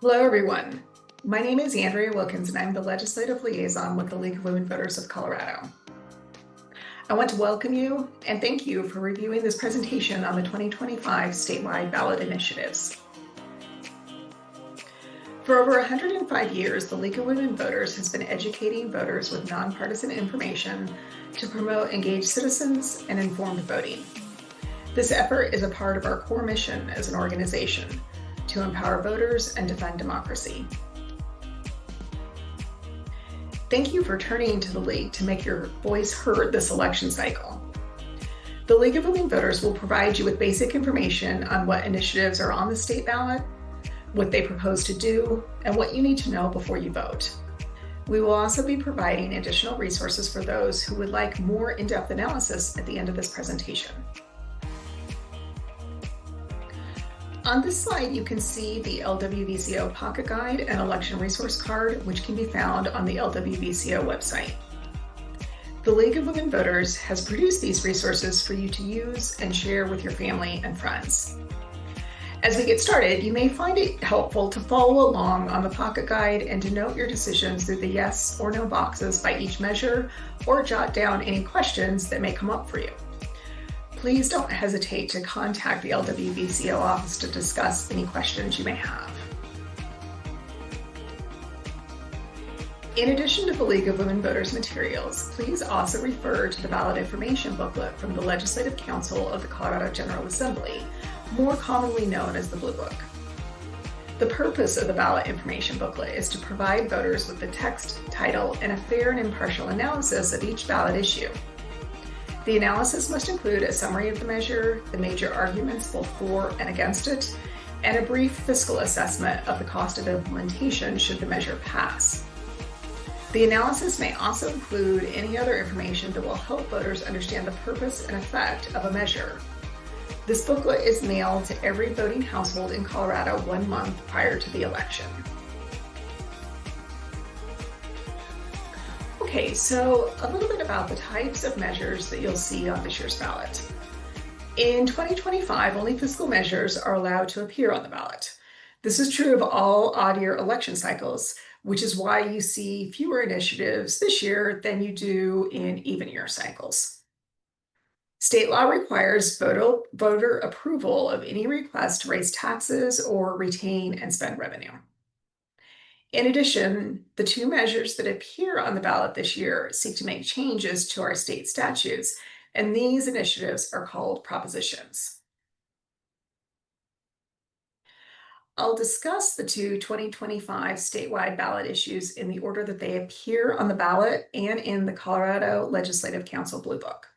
Hello, everyone. My name is Andrea Wilkins, and I'm the Legislative Liaison with the League of Women Voters of Colorado. I want to welcome you and thank you for reviewing this presentation on the 2025 statewide ballot initiatives. For over 105 years, the League of Women Voters has been educating voters with nonpartisan information to promote engaged citizens and informed voting. This effort is a part of our core mission as an organization to empower voters and defend democracy. Thank you for turning to the League to make your voice heard this election cycle. The League of Women Voters will provide you with basic information on what initiatives are on the state ballot, what they propose to do, and what you need to know before you vote. We will also be providing additional resources for those who would like more in-depth analysis at the end of this presentation. On this slide, you can see the LWVCO Pocket Guide and Election Resource Card, which can be found on the LWVCO website. The League of Women Voters has produced these resources for you to use and share with your family and friends. As we get started, you may find it helpful to follow along on the Pocket Guide and to note your decisions through the yes or no boxes by each measure, or jot down any questions that may come up for you. Please don't hesitate to contact the LWVCO office to discuss any questions you may have. In addition to the League of Women Voters materials, please also refer to the ballot information booklet from the Legislative Council of the Colorado General Assembly, more commonly known as the Blue Book. The purpose of the ballot information booklet is to provide voters with the text, title, and a fair and impartial analysis of each ballot issue. The analysis must include a summary of the measure, the major arguments both for and against it, and a brief fiscal assessment of the cost of implementation should the measure pass. The analysis may also include any other information that will help voters understand the purpose and effect of a measure. This booklet is mailed to every voting household in Colorado 1 month prior to the election. Okay, so a little bit about the types of measures that you'll see on this year's ballot. In 2025, only fiscal measures are allowed to appear on the ballot. This is true of all odd-year election cycles, which is why you see fewer initiatives this year than you do in even-year cycles. State law requires voter approval of any request to raise taxes or retain and spend revenue. In addition, the 2 measures that appear on the ballot this year seek to make changes to our state statutes, and these initiatives are called propositions. I'll discuss the 2 2025 statewide ballot issues in the order that they appear on the ballot and in the Colorado Legislative Council Blue Book.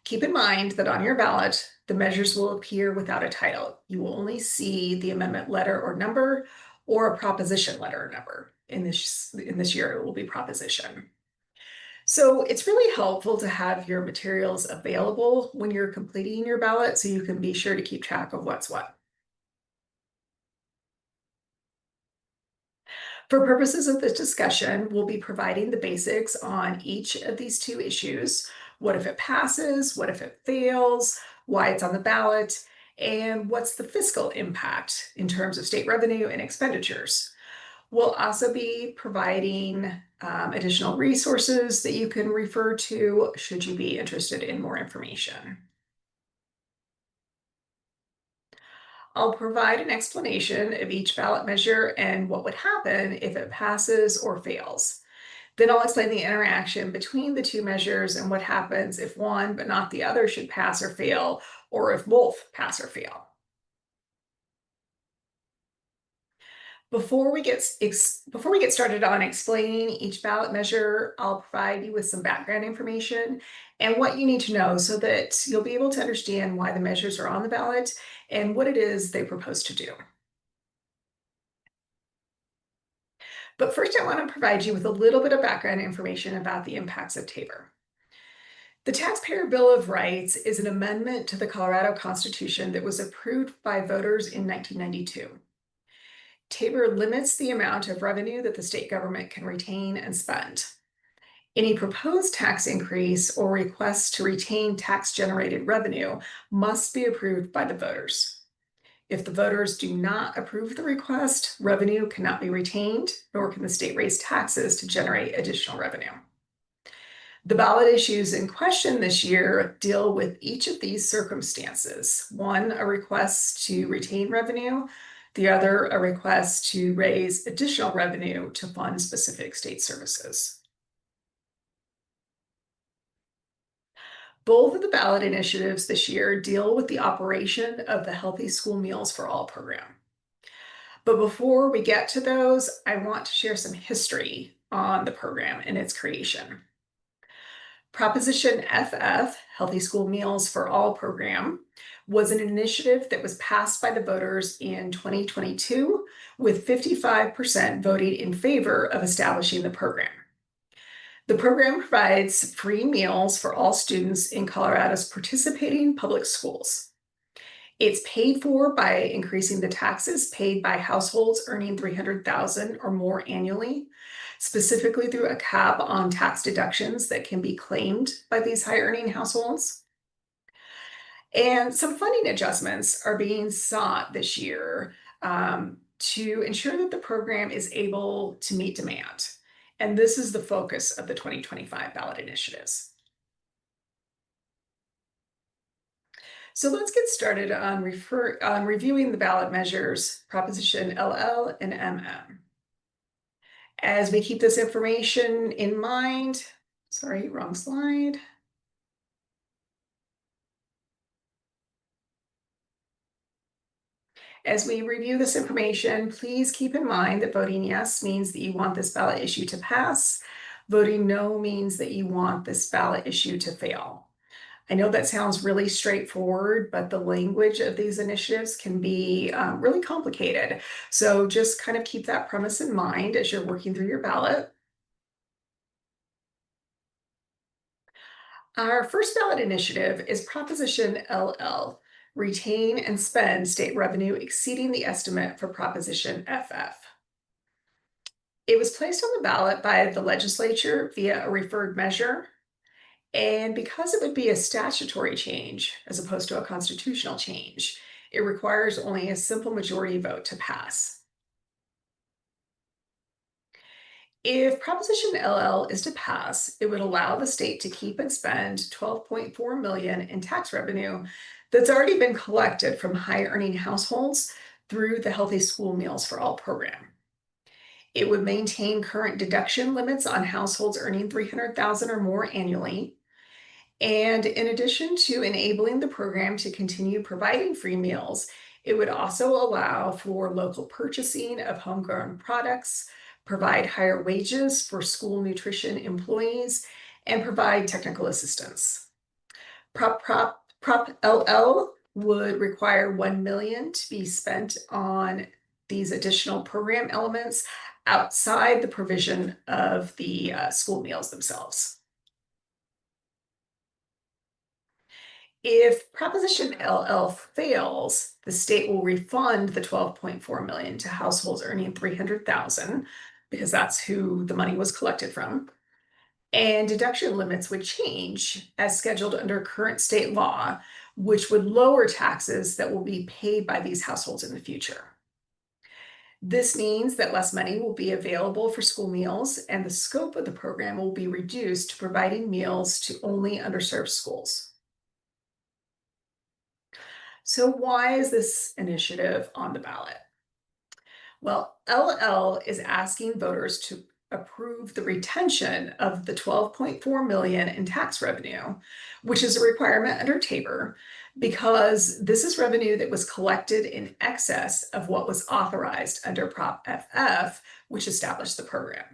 Keep in mind that on your ballot, the measures will appear without a title. You will only see the amendment letter or number, or a proposition letter or number. In this year, it will be proposition. So it's really helpful to have your materials available when you're completing your ballot so you can be sure to keep track of what's what. For purposes of this discussion, we'll be providing the basics on each of these 2 issues. What if it passes? What if it fails? Why it's on the ballot? And what's the fiscal impact in terms of state revenue and expenditures. We'll also be providing additional resources that you can refer to should you be interested in more information. I'll provide an explanation of each ballot measure and what would happen if it passes or fails. Then I'll explain the interaction between the 2 measures and what happens if one but not the other should pass or fail, or if both pass or fail. Before we get started on explaining each ballot measure, I'll provide you with some background information and what you need to know so that you'll be able to understand why the measures are on the ballot and what it is they propose to do. But first, I want to provide you with a little bit of background information about the impacts of Tabor. The Taxpayer Bill of Rights is an amendment to the Colorado Constitution that was approved by voters in 1992. Tabor limits the amount of revenue that the state government can retain and spend. Any proposed tax increase or request to retain tax-generated revenue must be approved by the voters. If the voters do not approve the request, revenue cannot be retained, nor can the state raise taxes to generate additional revenue. The ballot issues in question this year deal with each of these circumstances. One, a request to retain revenue, the other, a request to raise additional revenue to fund specific state services. Both of the ballot initiatives this year deal with the operation of the Healthy School Meals for All program. But before we get to those, I want to share some history on the program and its creation. Proposition FF, Healthy School Meals for All program, was an initiative that was passed by the voters in 2022, with 55% voting in favor of establishing the program. The program provides free meals for all students in Colorado's participating public schools. It's paid for by increasing the taxes paid by households earning $300,000 or more annually, specifically through a cap on tax deductions that can be claimed by these high-earning households. And some funding adjustments are being sought this year to ensure that the program is able to meet demand. And this is the focus of the 2025 ballot initiatives. So let's get started on reviewing the ballot measures, Proposition LL and MM. As we keep this information in mind, sorry, wrong slide. As we review this information, please keep in mind that voting yes means that you want this ballot issue to pass. Voting no means that you want this ballot issue to fail. I know that sounds really straightforward, but the language of these initiatives can be really complicated. So just kind of keep that premise in mind as you're working through your ballot. Our first ballot initiative is Proposition LL, Retain and Spend State Revenue Exceeding the Estimate for Proposition FF. It was placed on the ballot by the legislature via a referred measure. And because it would be a statutory change as opposed to a constitutional change, it requires only a simple majority vote to pass. If Proposition LL is to pass, it would allow the state to keep and spend $12.4 million in tax revenue that's already been collected from high-earning households through the Healthy School Meals for All program. It would maintain current deduction limits on households earning $300,000 or more annually. And in addition to enabling the program to continue providing free meals, it would also allow for local purchasing of homegrown products, provide higher wages for school nutrition employees, and provide technical assistance. Prop LL would require $1 million to be spent on these additional program elements outside the provision of the school meals themselves. If Proposition LL fails, the state will refund the $12.4 million to households earning $300,000 because that's who the money was collected from. And deduction limits would change as scheduled under current state law, which would lower taxes that will be paid by these households in the future. This means that less money will be available for school meals, and the scope of the program will be reduced to providing meals to only underserved schools. So why is this initiative on the ballot? Well, LL is asking voters to approve the retention of the $12.4 million in tax revenue, which is a requirement under Tabor, because this is revenue that was collected in excess of what was authorized under Prop FF, which established the program.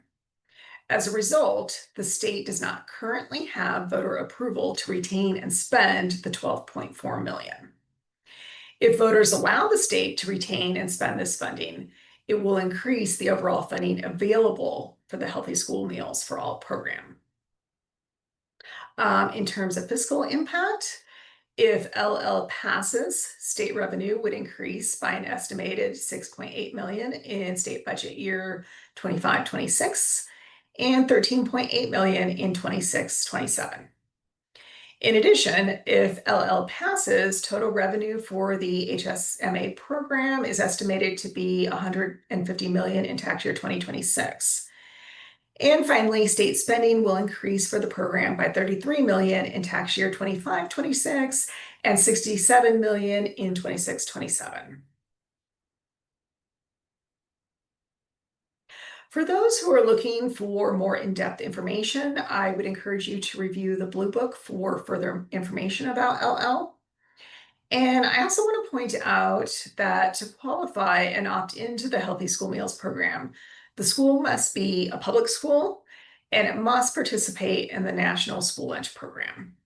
As a result, the state does not currently have voter approval to retain and spend the $12.4 million. If voters allow the state to retain and spend this funding, it will increase the overall funding available for the Healthy School Meals for All program. In terms of fiscal impact, if LL passes, state revenue would increase by an estimated $6.8 million in state budget year 25-26 and $13.8 million in 26-27. In addition, if LL passes, total revenue for the HSMA program is estimated to be $150 million in tax year 2026. And finally, state spending will increase for the program by $33 million in tax year 25-26 and $67 million in 26-27. For those who are looking for more in-depth information, I would encourage you to review the Blue Book for further information about LL. And I also want to point out that to qualify and opt into the Healthy School Meals program, the school must be a public school and it must participate in the National School Lunch Program.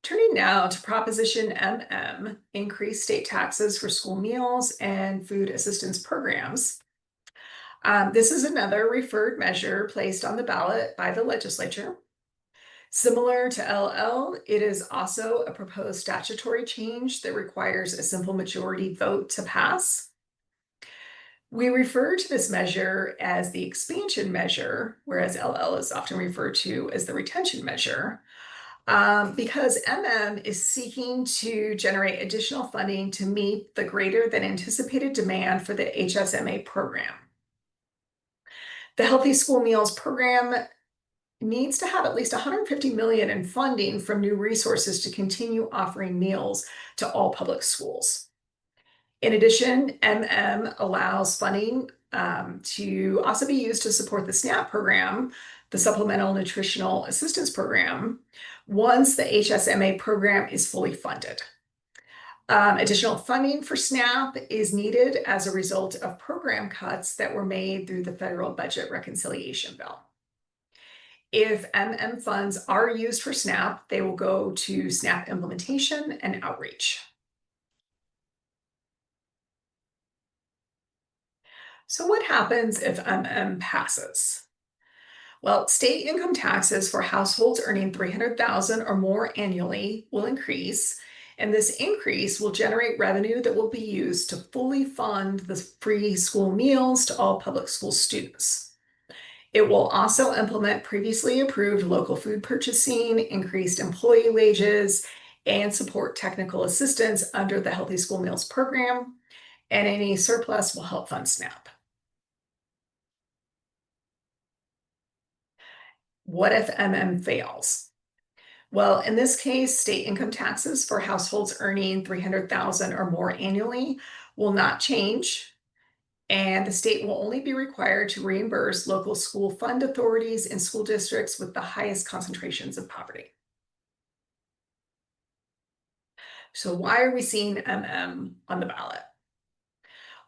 Turning now to Proposition MM, increase state taxes for school meals and food assistance programs. This is another referred measure placed on the ballot by the legislature. Similar to LL, it is also a proposed statutory change that requires a simple majority vote to pass. We refer to this measure as the expansion measure, whereas LL is often referred to as the retention measure, because MM is seeking to generate additional funding to meet the greater than anticipated demand for the HSMA program. The Healthy School Meals program needs to have at least $150 million in funding from new resources to continue offering meals to all public schools. In addition, MM allows funding to also be used to support the SNAP program, the Supplemental Nutritional Assistance Program, once the HSMA program is fully funded. Additional funding for SNAP is needed as a result of program cuts that were made through the federal budget reconciliation bill. If MM funds are used for SNAP, they will go to SNAP implementation and outreach. So what happens if MM passes? Well, state income taxes for households earning $300,000 or more annually will increase, and this increase will generate revenue that will be used to fully fund the free school meals to all public school students. It will also implement previously approved local food purchasing, increased employee wages, and support technical assistance under the Healthy School Meals program, and any surplus will help fund SNAP. What if MM fails? Well, in this case, state income taxes for households earning $300,000 or more annually will not change, and the state will only be required to reimburse local school fund authorities and school districts with the highest concentrations of poverty. So why are we seeing MM on the ballot?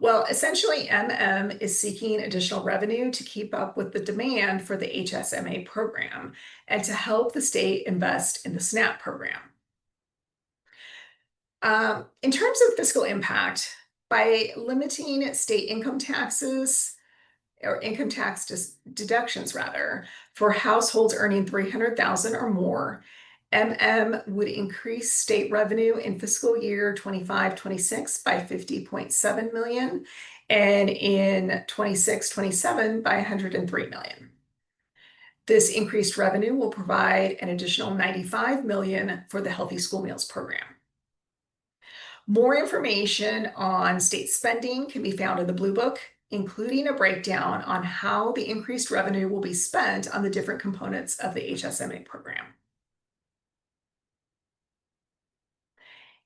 Well, essentially, MM is seeking additional revenue to keep up with the demand for the HSMA program and to help the state invest in the SNAP program. In terms of fiscal impact, by limiting state income taxes, or income tax deductions rather, for households earning $300,000 or more, MM would increase state revenue in fiscal year 25-26 by $50.7 million, and in 26-27 by $103 million. This increased revenue will provide an additional $95 million for the Healthy School Meals program. More information on state spending can be found in the Blue Book, including a breakdown on how the increased revenue will be spent on the different components of the HSMA program.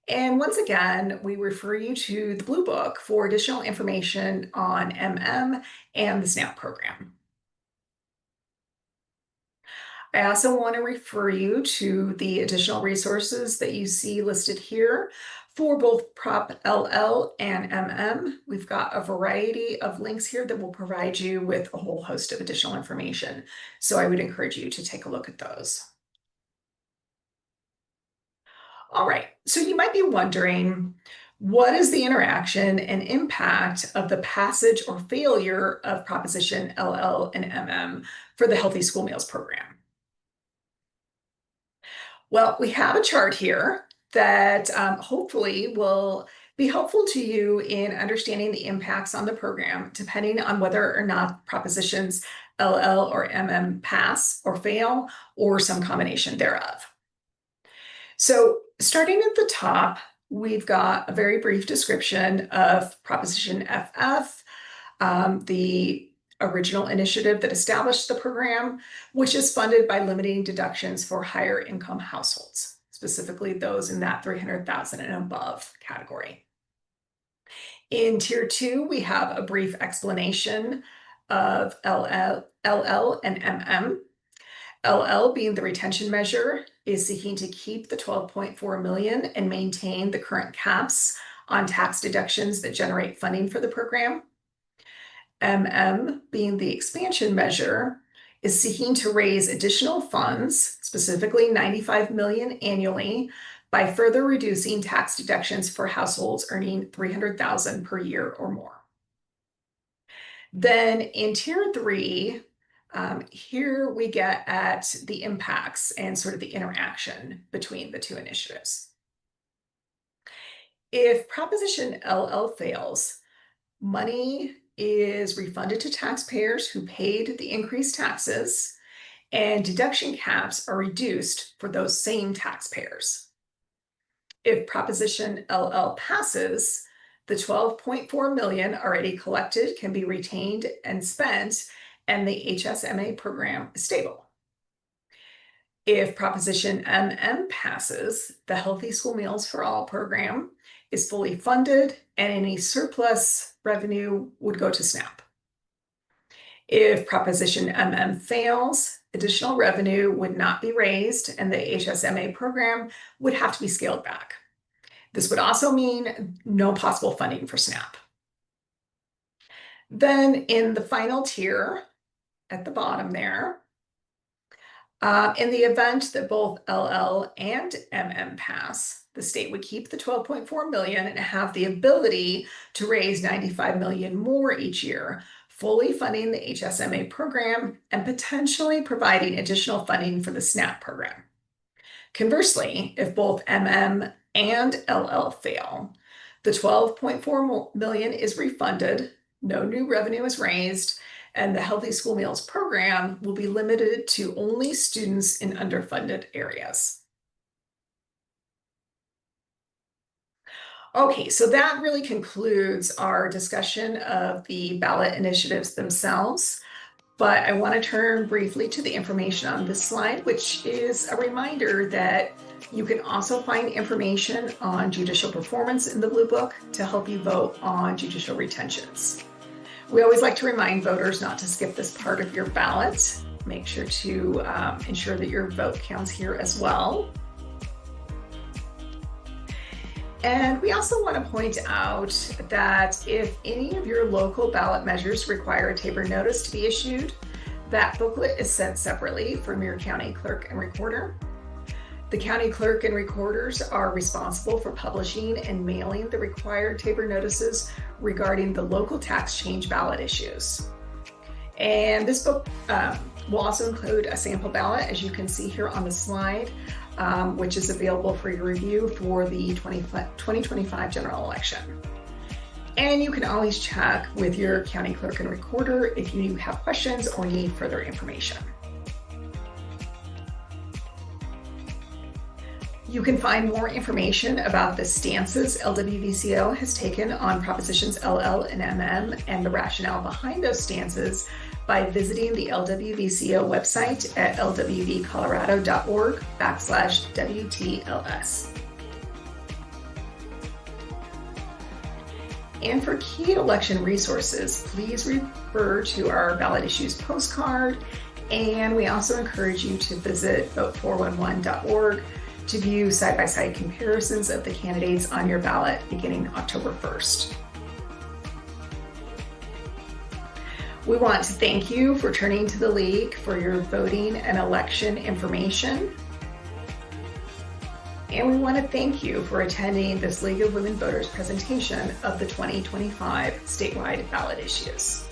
And once again, we refer you to the Blue Book for additional information on MM and the SNAP program. I also want to refer you to the additional resources that you see listed here for both Prop LL and MM. We've got a variety of links here that will provide you with a whole host of additional information. So I would encourage you to take a look at those. All right, so you might be wondering, what is the interaction and impact of the passage or failure of Proposition LL and MM for the Healthy School Meals program? Well, we have a chart here that hopefully will be helpful to you in understanding the impacts on the program, depending on whether or not propositions LL or MM pass or fail, or some combination thereof. So starting at the top, we've got a very brief description of Proposition FF, the original initiative that established the program, which is funded by limiting deductions for higher income households, specifically those in that 300,000 and above category. In Tier 2, we have a brief explanation of LL and MM. LL, being the retention measure, is seeking to keep the 12.4 million and maintain the current caps on tax deductions that generate funding for the program. MM, being the expansion measure, is seeking to raise additional funds, specifically 95 million annually, by further reducing tax deductions for households earning 300,000 per year or more. Then in Tier 3, here we get at the impacts and sort of the interaction between the two initiatives. If Proposition LL fails, money is refunded to taxpayers who paid the increased taxes, and deduction caps are reduced for those same taxpayers. If Proposition LL passes, the 12.4 million already collected can be retained and spent, and the HSMA program is stable. If Proposition MM passes, the Healthy School Meals for All program is fully funded, and any surplus revenue would go to SNAP. If Proposition MM fails, additional revenue would not be raised, and the HSMA program would have to be scaled back. This would also mean no possible funding for SNAP. Then in the final tier, at the bottom there, in the event that both LL and MM pass, the state would keep the 12.4 million and have the ability to raise 95 million more each year, fully funding the HSMA program and potentially providing additional funding for the SNAP program. Conversely, if both MM and LL fail, the 12.4 million is refunded, no new revenue is raised, and the Healthy School Meals program will be limited to only students in underfunded areas. Okay, so that really concludes our discussion of the ballot initiatives themselves, but I want to turn briefly to the information on this slide, which is a reminder that you can also find information on judicial performance in the Blue Book to help you vote on judicial retentions. We always like to remind voters not to skip this part of your ballot. Make sure to ensure that your vote counts here as well. And we also want to point out that if any of your local ballot measures require a taper notice to be issued, that booklet is sent separately from your county clerk and recorder. The county clerk and recorders are responsible for publishing and mailing the required taper notices regarding the local tax change ballot issues. And this book will also include a sample ballot, as you can see here on the slide, which is available for your review for the 2025 general election. And you can always check with your county clerk and recorder if you have questions or need further information. You can find more information about the stances LWVCO has taken on Propositions LL and MM and the rationale behind those stances by visiting the LWVCO website at lwvcolorado.org/WTLS. And for key election resources, please refer to our Ballot Issues postcard, and we also encourage you to visit vote411.org to view side-by-side comparisons of the candidates on your ballot beginning October 1st. We want to thank you for turning to the League for your voting and election information. And we want to thank you for attending this League of Women Voters presentation of the 2025 statewide ballot issues.